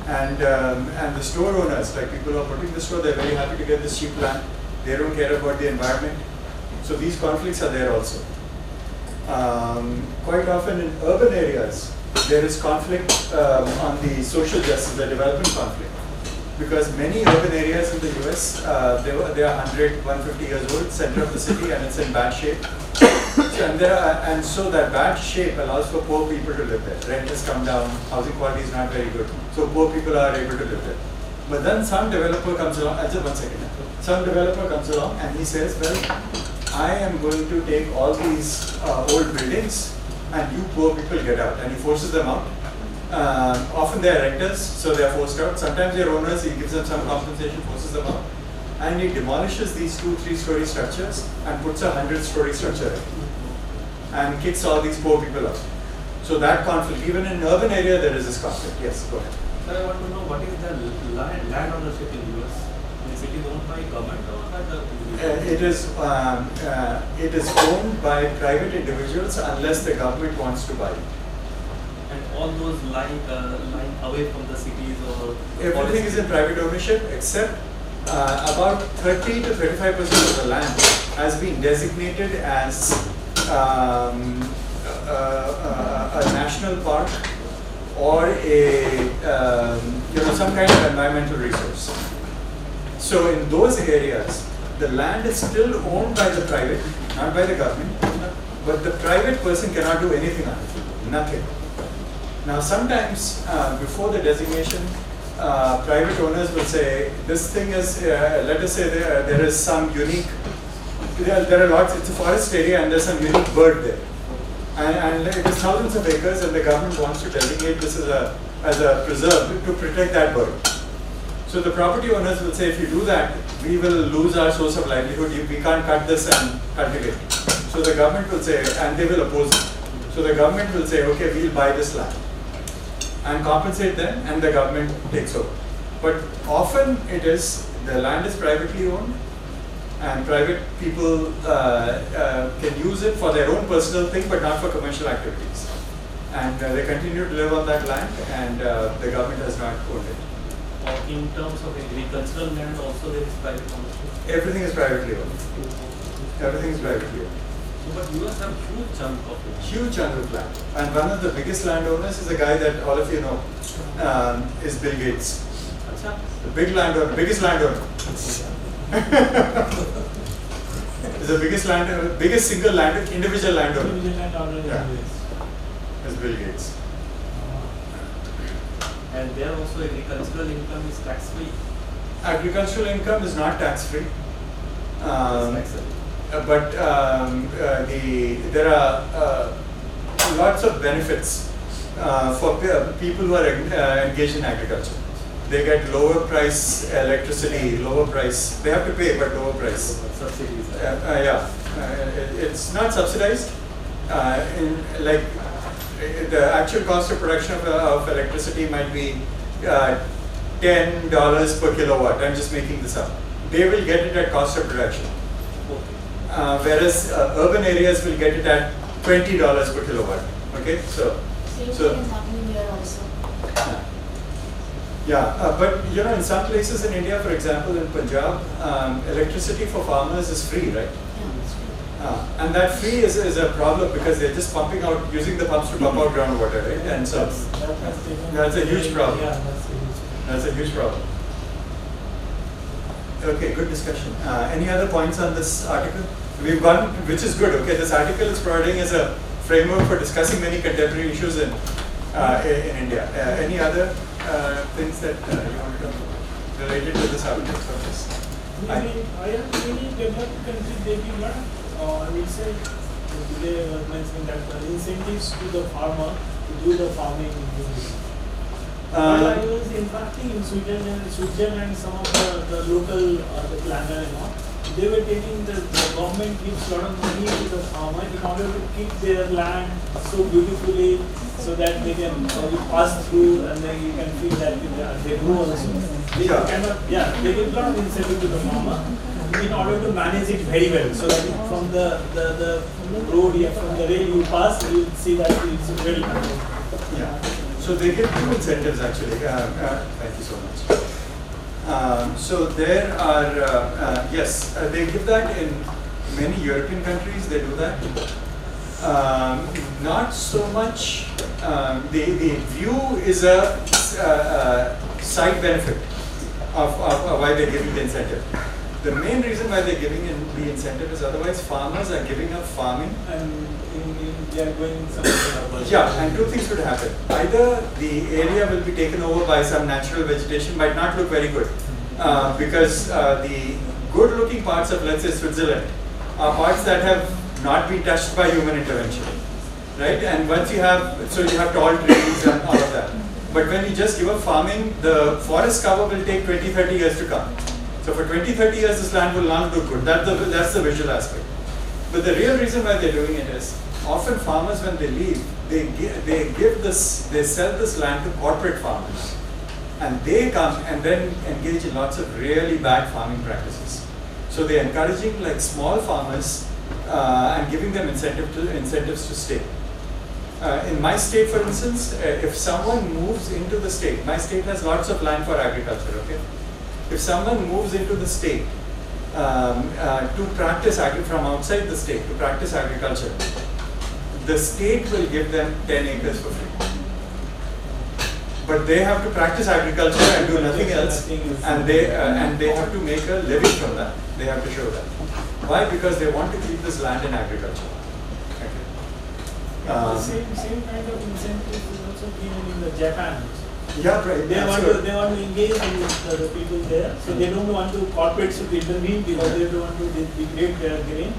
B: And the store owners, like people who are putting the store, they're very happy to get this cheap land. They don't care about the environment. So these conflicts are there also. Quite often in urban areas, there is conflict on the social justice, the development conflict. Because many urban areas in the US, they are 100, 150 years old, center of the city, and it's in bad shape. So that bad shape allows for poor people to live there. Rent has come down, housing quality is not very good. So poor people are able to live there. But then some developer comes along, just 1 second. Some developer comes along and he says, well, I am going to take all these old buildings and you poor people get out. And he forces them out. Often they are renters, so they are forced out. Sometimes they are owners, he gives them some compensation, forces them out. And he demolishes these 2-3 story structures and puts a 100-story structure in. And kicks all these poor people out. So that conflict, even in urban area, there is this conflict. Yes, go ahead.
G: Sir, I want to know what is the land ownership in US? Is it owned by government or by the
B: It is owned by private individuals unless the government wants to buy it.
G: And all those lying away from the cities or
B: Everything is in private ownership except about 30 to 35% of the land has been designated as a national park or some kind of environmental resource. So in those areas, the land is still owned by the private, not by the government, but the private person cannot do anything on it, nothing. Now sometimes before the designation, private owners will say, this thing is, let us say there is some unique, there are lots, it's a forest area and there's some unique bird there. And it is thousands of acres and the government wants to designate this as a preserve to protect that bird. So the property owners will say, if you do that, we will lose our source of livelihood, we can't cut this and cultivate. So the government will say, and they will oppose it. So the government will say, okay, we'll buy this land and compensate them, and the government takes over. But often it is, the land is privately owned, and private people can use it for their own personal thing, but not for commercial activities. And they continue to live on that land, and the government has not owned it.
G: in terms of agricultural land also there is private ownership?
B: Everything is privately owned. Everything is privately owned.
G: So, but US have huge chunk of it.
B: Huge chunk of land. And one of the biggest landowners is a guy that all of you know, is Bill Gates.
G: Achha.
B: The big landowner, biggest landowner. Is the biggest landowner, biggest single individual landowner.
J: Individual landowner,
B: Yeah.
J: yes.
B: Is Bill Gates.
G: And there also agricultural income is tax free.
B: Agricultural income is not tax free. But there are lots of benefits for people who are engaged in agriculture. They get lower price electricity, lower price. They have to pay, but lower price.
G: Subsidies.
B: It's not subsidized. The actual cost of production of electricity might be $10 per kilowatt. I'm just making this up. They will get it at cost of production. Whereas urban areas will get it at $20 per kilowatt. Okay,
E: Same thing is happening here also.
B: But you know, in some places in India, for example, in Punjab, electricity for farmers is free, right? And that free is a problem because they're just pumping out, using the pumps to pump out groundwater, right? And so that's a huge problem.
J: Yeah, that's a huge problem.
B: That's a huge problem. Okay, good discussion. Any other points on this article? We've gone, which is good. Okay, this article is providing as a framework for discussing many contemporary issues in India. Any other things that you want to related to this subject of this?
J: I have many developed countries, they give lot of, I would say, today I was mentioning that incentives to the farmer to do the farming business. While I was interacting in Switzerland, some of the local the planner and all, they were taking the government gives a lot of money to the farmer in order to keep their land so beautifully so that they can pass through and then you can feel that they grow also. They they give a lot of incentive to the farmer in order to manage it very well so that from the road from the rail you pass, you will see that it's well controlled.
B: Yeah. So they give two incentives actually. Thank you so much. So there are, yes, they give that in many European countries, they do that. Not so much, the view is a side benefit of why they're giving the incentive. The main reason why they're giving the incentive is otherwise farmers are giving up farming.
J: And they are going somewhere.
B: Yeah, and two things would happen. Either the area will be taken over by some natural vegetation, might not look very good. Because the good looking parts of, let's say, Switzerland are parts that have not been touched by human intervention. Right? And once you have, so you have tall trees and all of that. But when you just give up farming, the forest cover will take 20-30 years to come. So for 20-30 years, this land will not look good. That's the visual aspect. But the real reason why they're doing it is, often farmers, when they leave, they sell this land to corporate farmers. And they come and then engage in lots of really bad farming practices. So they're encouraging like small farmers and giving them incentives to stay. In my state, for instance, if someone moves into the state, my state has lots of land for agriculture, okay? If someone moves into the state to practice from outside the state to practice agriculture, the state will give them 10 acres for free. But they have to practice agriculture and do nothing else, and they have to make a living from that. They have to show that. Why? Because they want to keep this land in agriculture. Okay.
J: The same kind of incentive is also given in the Japan.
B: Yeah, right.
J: They want to engage with the people there, so they don't want to corporates to intervene because they don't want to degrade their grain.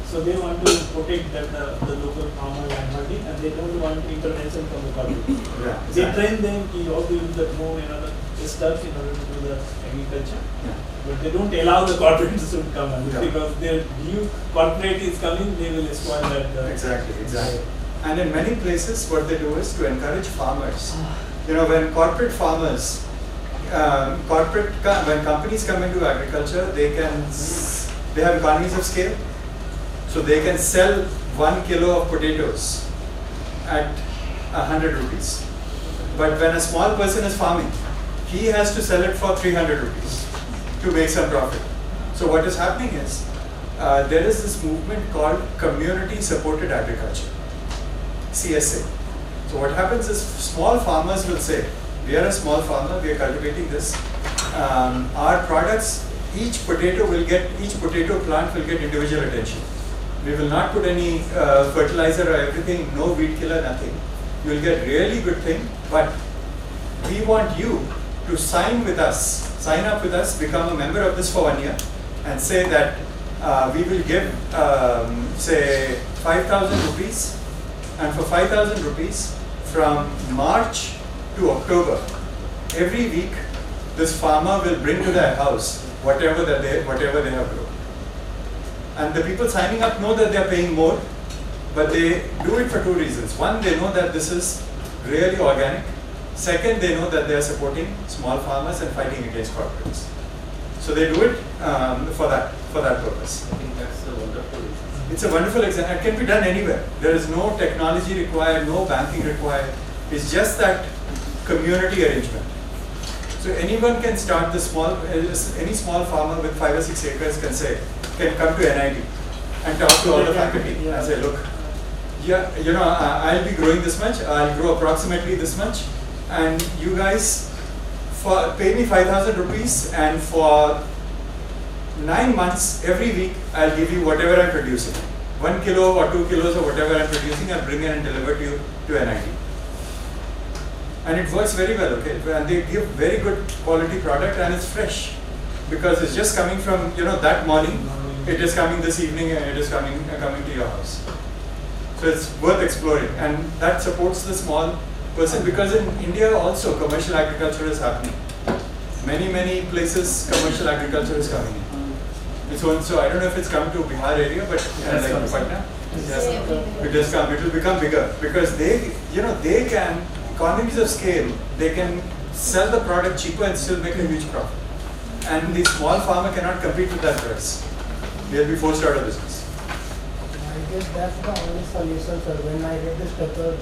J: So they want to protect the local farmer land holding, and they don't want intervention from the corporate.
B: Yeah, exactly.
J: They train them how to use the drone and other stuff in order to do the agriculture.
B: Yeah.
J: But they don't allow the corporates to come
B: Yeah.
J: because their new corporate is coming, they will spoil that.
B: Exactly. And in many places, what they do is to encourage farmers. You know, when corporate farmers, when companies come into agriculture, they have economies of scale. So they can sell 1 kilo of potatoes at 100 rupees. But when a small person is farming, he has to sell it for 300 rupees to make some profit. So what is happening is, there is this movement called community supported agriculture, CSA. So what happens is small farmers will say, we are a small farmer, we are cultivating this. Our products, each potato plant will get individual attention. We will not put any fertilizer or everything, no weed killer, nothing. You will get really good thing, but we want you to sign up with us, become a member of this for 1 year, and say that we will give, say, 5,000 rupees, and for 5,000 rupees, from March to October, every week, this farmer will bring to their house whatever they have grown. And the people signing up know that they are paying more, but they do it for two reasons. One, they know that this is really organic. Second, they know that they are supporting small farmers and fighting against corporates. So they do it for that purpose.
G: I think that's a wonderful reason.
B: It's a wonderful example. It can be done anywhere. There is no technology required, no banking required. It's just that community arrangement. So anyone can start any small farmer with 5 or 6 acres can come to NIT and talk to all the faculty and say, look, I'll be growing this much, I'll grow approximately this much, and you guys pay me 5,000 rupees, and for 9 months, every week, I'll give you whatever I'm producing. 1 kilo or 2 kilos or whatever I'm producing, I'll bring in and deliver to you to NIT. And it works very well, okay? And they give very good quality product and it's fresh. Because it's just coming from, that morning, it is coming this evening and it is coming to your house. So it's worth exploring, and that supports the small person, because in India also commercial agriculture is happening. Many places commercial agriculture is coming in. So I don't know if it's come to Bihar area, but like Patna, it has come. It will become bigger because they can, economies of scale, they can sell the product cheaper and still make a huge profit. And the small farmer cannot compete with that price. They'll be forced out of business.
C: I guess that's the only solution, sir. When I read this paper,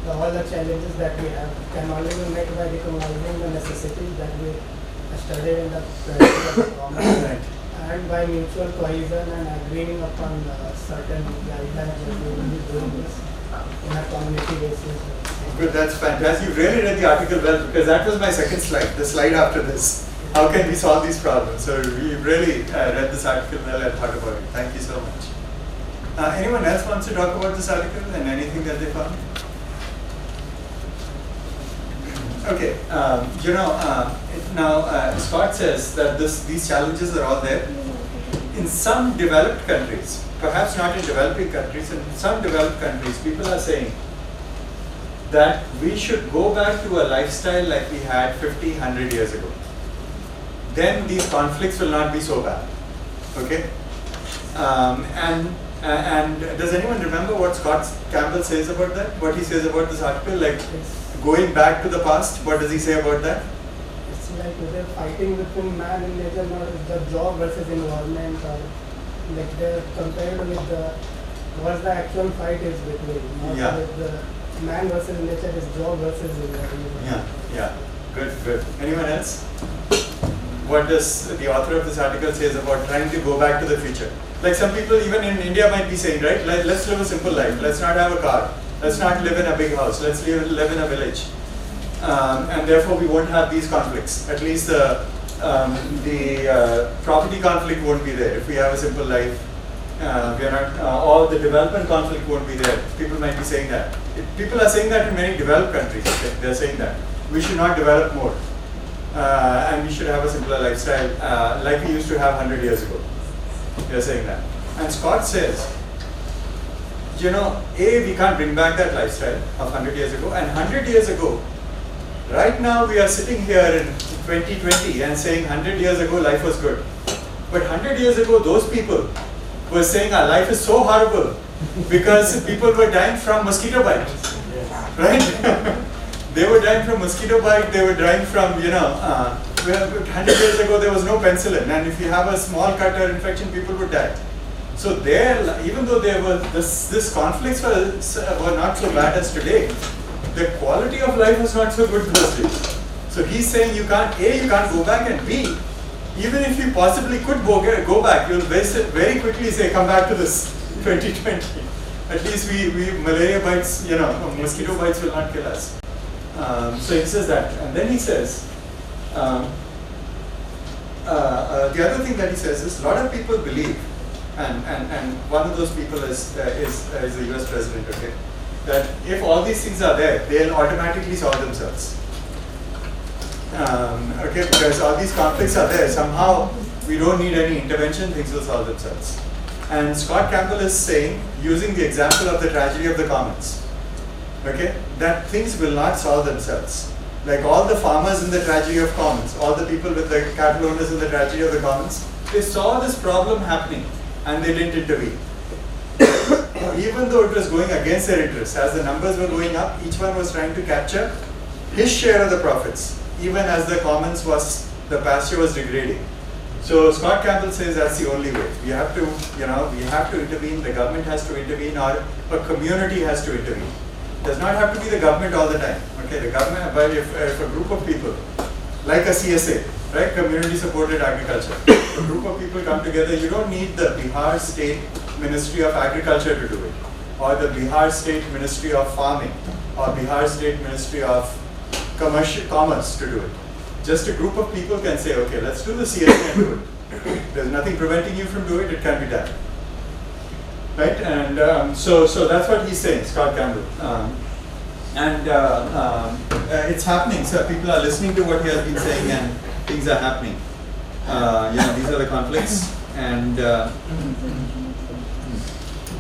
C: all the challenges that we have can only be met by recognizing the necessities that we studied in the government,
B: Right.
C: and by mutual cohesion and agreeing upon certain guidelines that we will be doing this in a community basis.
B: Good, that's fantastic. You really read the article well, because that was my second slide, the slide after this. How can we solve these problems? So we really read this article well and thought about it. Thank you so much. Anyone else wants to talk about this article and anything that they found? Okay, now Scott says that these challenges are all there. In some developed countries, perhaps not in developing countries, in some developed countries, people are saying that we should go back to a lifestyle like we had 50, 100 years ago. Then these conflicts will not be so bad. Okay? And does anyone remember what Scott Campbell says about that? What he says about this article? Like going back to the past, what does he say about that?
C: It's like they're fighting between man and nature, not the job versus environment, or like they're compared with what the actual fight is between. Not with the man versus nature, is job versus environment.
B: Yeah. Good. Anyone else? What does the author of this article says about trying to go back to the future? Like some people even in India might be saying, right, let's live a simple life. Let's not have a car. Let's not live in a big house. Let's live in a village. And therefore we won't have these conflicts. At least the property conflict won't be there if we have a simple life. We are not, all the development conflict won't be there. People might be saying that. People are saying that in many developed countries. Okay? They're saying that. We should not develop more. And we should have a simpler lifestyle like we used to have 100 years ago. They're saying that. And Scott says, we can't bring back that lifestyle of 100 years ago. And 100 years ago, right now we are sitting here in 2020 and saying 100 years ago life was good. But 100 years ago, those people were saying our life is so horrible because people were dying from mosquito bite. Right? They were dying from mosquito bite, they were dying from, 100 years ago there was no penicillin, and if you have a small cut or infection, people would die. So there, even though there were this conflicts were not so bad as today, the quality of life was not so good those days. So he's saying you can't go back, and B, even if you possibly could go back, you'll very quickly say, come back to this 2020. At least we malaria bites, mosquito bites will not kill us. So he says that, and then he says, the other thing that he says is, a lot of people believe, and one of those people is the US president, okay, that if all these things are there, they'll automatically solve themselves. Okay, because all these conflicts are there, somehow we don't need any intervention, things will solve themselves. And Scott Campbell is saying, using the example of the tragedy of the commons, okay, that things will not solve themselves. Like all the farmers in the tragedy of commons, all the people with the cattle owners in the tragedy of the commons, they saw this problem happening and they didn't intervene. Even though it was going against their interests, as the numbers were going up, each one was trying to capture his share of the profits, even as the commons the pasture was degrading. So Scott Campbell says that's the only way. We have to, we have to intervene, the government has to intervene, or a community has to intervene. It does not have to be the government all the time. Okay, the government, but if a group of people, like a CSA, right, community supported agriculture, a group of people come together, you don't need the Bihar State Ministry of Agriculture to do it, or the Bihar State Ministry of Farming, or Bihar State Ministry of Commerce to do it. Just a group of people can say, okay, let's do the CSA and do it. There's nothing preventing you from doing it, it can be done. Right, and so that's what he's saying, Scott Campbell. And it's happening. So people are listening to what he has been saying, and things are happening. These are the conflicts, and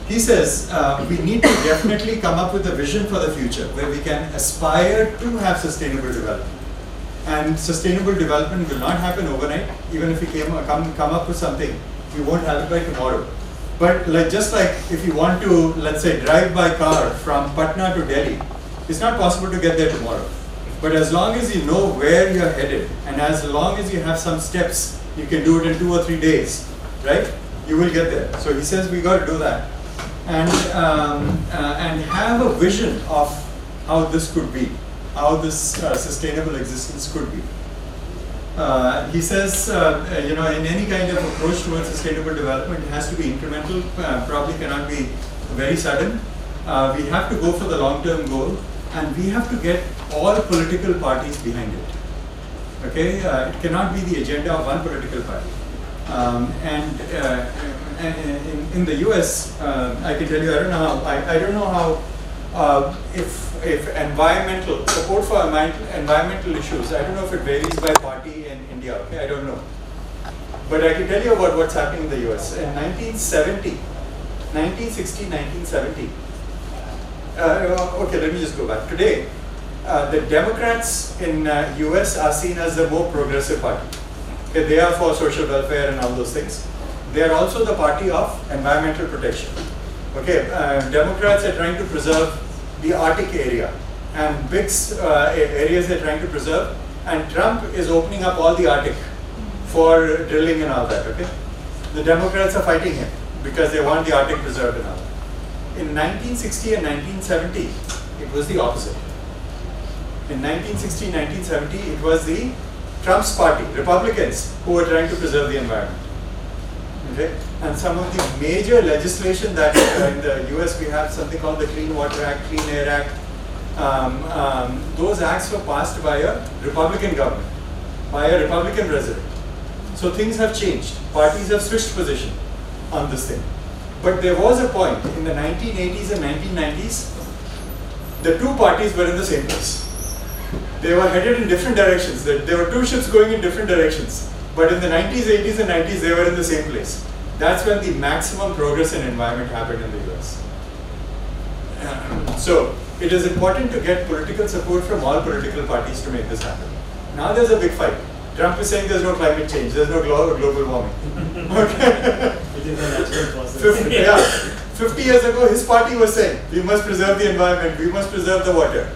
B: he says we need to definitely come up with a vision for the future where we can aspire to have sustainable development. And sustainable development will not happen overnight. Even if we come up with something, we won't have it by tomorrow. But just like if you want to, let's say, drive by car from Patna to Delhi, it's not possible to get there tomorrow. But as long as you know where you're headed, and as long as you have some steps, you can do it in 2 or 3 days, right? You will get there. So he says we got to do that, and have a vision of how this could be, how this sustainable existence could be. He says, in any kind of approach towards sustainable development, it has to be incremental, probably cannot be very sudden. We have to go for the long-term goal, and we have to get all political parties behind it. Okay, it cannot be the agenda of one political party. In the US, I can tell you, I don't know how if environmental support for environmental issues, I don't know if it varies by party in India. Okay, I don't know, but I can tell you about what's happening in the US. In 1960, 1970. Okay, let me just go back. Today, the Democrats in US are seen as the more progressive party. Okay, they are for social welfare and all those things. They are also the party of environmental protection. Okay, Democrats are trying to preserve the Arctic area, and big areas they're trying to preserve, and Trump is opening up all the Arctic for drilling and all that. Okay, the Democrats are fighting him because they want the Arctic preserved and all that. In 1960 and 1970, it was the opposite. In 1960 and 1970, it was the Trump's party, Republicans, who were trying to preserve the environment. Okay? And some of the major legislation that in the US, we have something called the Clean Water Act, Clean Air Act. Those acts were passed by a Republican government, by a Republican president. So things have changed. Parties have switched position on this thing. But there was a point in the 1980s and 1990s, the two parties were in the same place. They were headed in different directions. There were two ships going in different directions. But in the 90s, 80s and 90s, they were in the same place. That's when the maximum progress in environment happened in the US. So it is important to get political support from all political parties to make this happen. Now there's a big fight. Trump is saying there's no climate change, there's no global warming. Okay.
J: It is a natural process.
B: 50 years ago, his party was saying we must preserve the environment, we must preserve the water.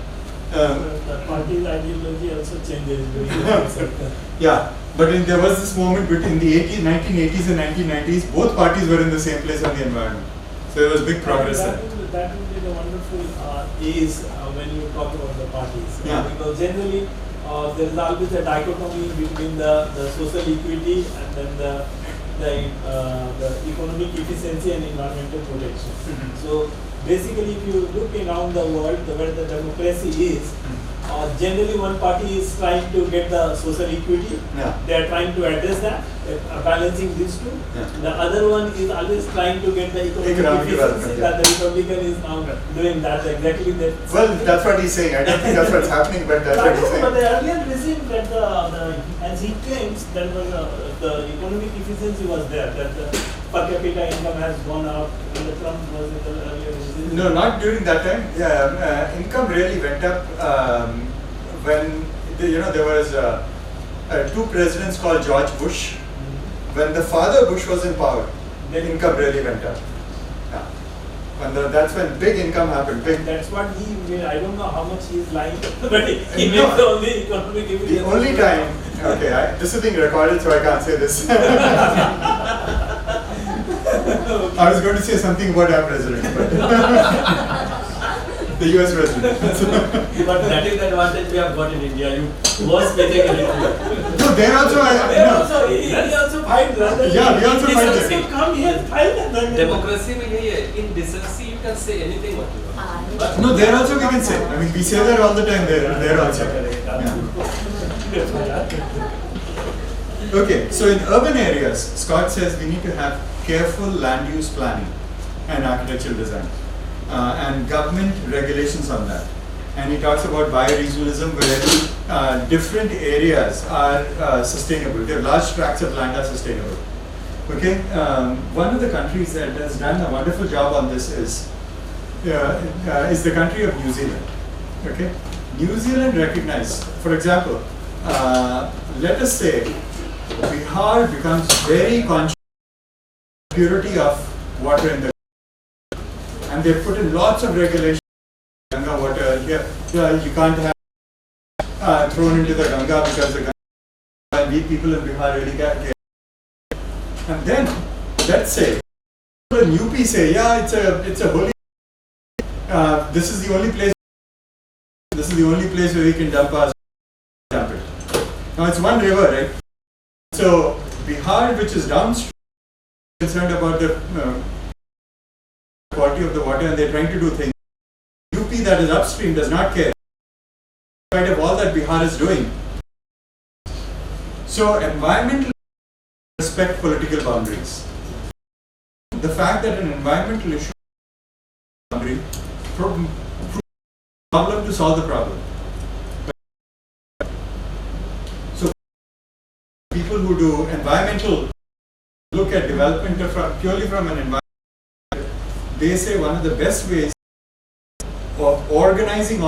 J: The party's ideology also changes during the circle.
B: Yeah, but there was this moment between the 1980s and 1990s, both parties were in the same place on the environment. So there was big progress there.
J: That would be the wonderful is when you talk about the parties.
B: Yeah.
J: Because generally there is always a dichotomy between the social equity and then the economic efficiency and environmental protection. So basically, if you look around the world where the democracy is, generally one party is trying to get the social equity.
B: Yeah.
J: They are trying to address that, balancing these two.
B: Yeah.
J: The other one is always trying to get the economic efficiency.
B: Yeah.
J: That the Republican is now doing that exactly. That.
B: Well, that's what he's saying. I don't think that's what's happening, but that's what he's saying.
J: But the earlier regime that as he claims that the economic efficiency was there, that the per capita income has gone up when the Trump was in the earlier regime.
B: No, not during that time. Yeah, income really went up when there was two presidents called George Bush. When the father Bush was in power, then income really went up. Yeah. That's when big income happened.
J: That's what I don't know how much he is lying, but he made the only economic efficiency.
B: The only time, okay, this is being recorded, so I can't say this. I was going to say something about our president, but the US president.
G: But that is the advantage we have got in India. You was getting anything.
B: No, there also,
J: he also fight.
B: Yeah, we also fight this.
J: He come here, fight and then.
G: Democracy में यही है. In decency, you can say anything what you want. But
B: no, there also we can say. I mean, we say that all the time. There also. Yeah. Okay, so in urban areas, Scott says we need to have careful land use planning and architectural design and government regulations on that. and he talks about bioregionalism where different areas are sustainable. There are large tracts of land are sustainable. Okay, one of the countries that has done a wonderful job on this is the country of New Zealand. Okay, New Zealand recognized, for example, let us say Bihar becomes very conscious of the purity of water in the country, and they put in lots of regulations. Ganga water, you can't have thrown into the Ganga because the Ganga, and we people in Bihar really get. And then, let's say, people in UP say, yeah, it's a holy. This is the only place. This is the only place where we can dump it. Now it's one river, right? So Bihar, which is downstream, is concerned about the quality of the water, and they're trying to do things. UP, that is upstream, does not care. In spite of all that Bihar is doing. So environmental respect political boundaries. The fact that an environmental issue boundary problem to solve the problem. So people who do environmental look at development purely from an environment, they say one of the best ways of organizing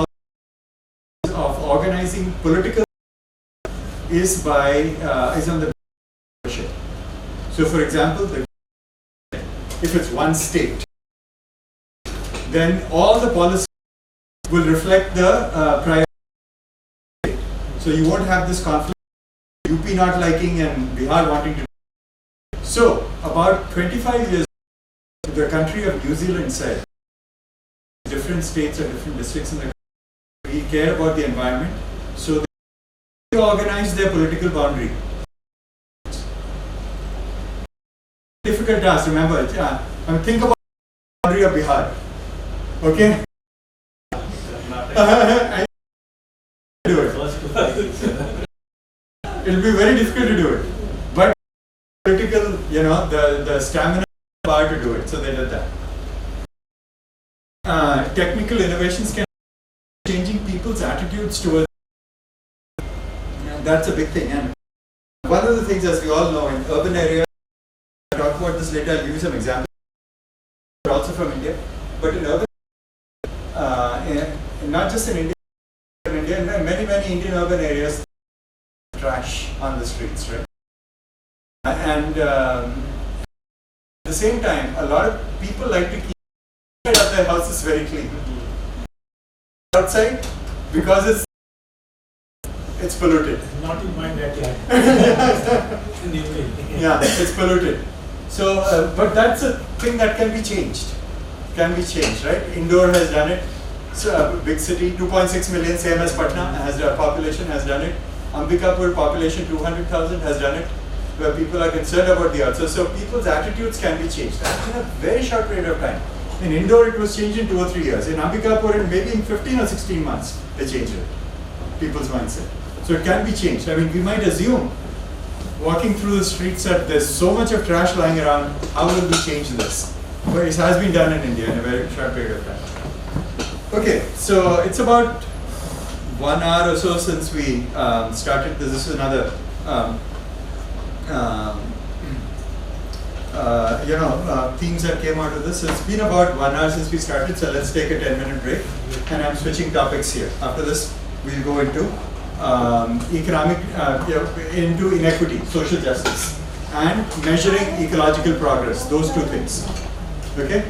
B: political is on the leadership. So for example, if it's one state, then all the policies will reflect the priority. So you won't have this conflict, UP not liking and Bihar wanting to. So about 25 years ago, the country of New Zealand said, different states or different districts in the country, we care about the environment, so they organize their political boundary. Difficult task, remember, think about the boundary of Bihar. Okay? Do it. It'll be very difficult to do it, but political, the stamina power to do it. So they did that. Technical innovations can changing people's attitudes towards. That's a big thing. And one of the things, as we all know, in urban areas, I'll talk about this later. I'll give you some examples. Also from India, but in urban. Not just in India, in many Indian urban areas, trash on the streets, right? And at the same time, a lot of people like to keep their houses very clean. Outside, because it's polluted.
J: Not in my backyard.
B: Yeah, it's polluted. So, but that's a thing that can be changed. Right? Indore has done it. So a big city, 2.6 million, same as Patna, population has done it. Ambikapur, population 200,000, has done it, where people are concerned about the earth. So people's attitudes can be changed. And in a very short period of time. In Indore, it was changed in 2 or 3 years. In Ambikapur, maybe in 15 or 16 months, they changed it. People's mindset. So it can be changed. I mean, we might assume, walking through the streets, that there's so much of trash lying around, how will we change this? But it has been done in India in a very short period of time. Okay, so it's about 1 hour or so since we started. This is another, themes that came out of this. So it's been about 1 hour since we started, so let's take a 10-minute break. And I'm switching topics here. After this, we'll go into into inequity, social justice, and measuring ecological progress. Those two things. Okay.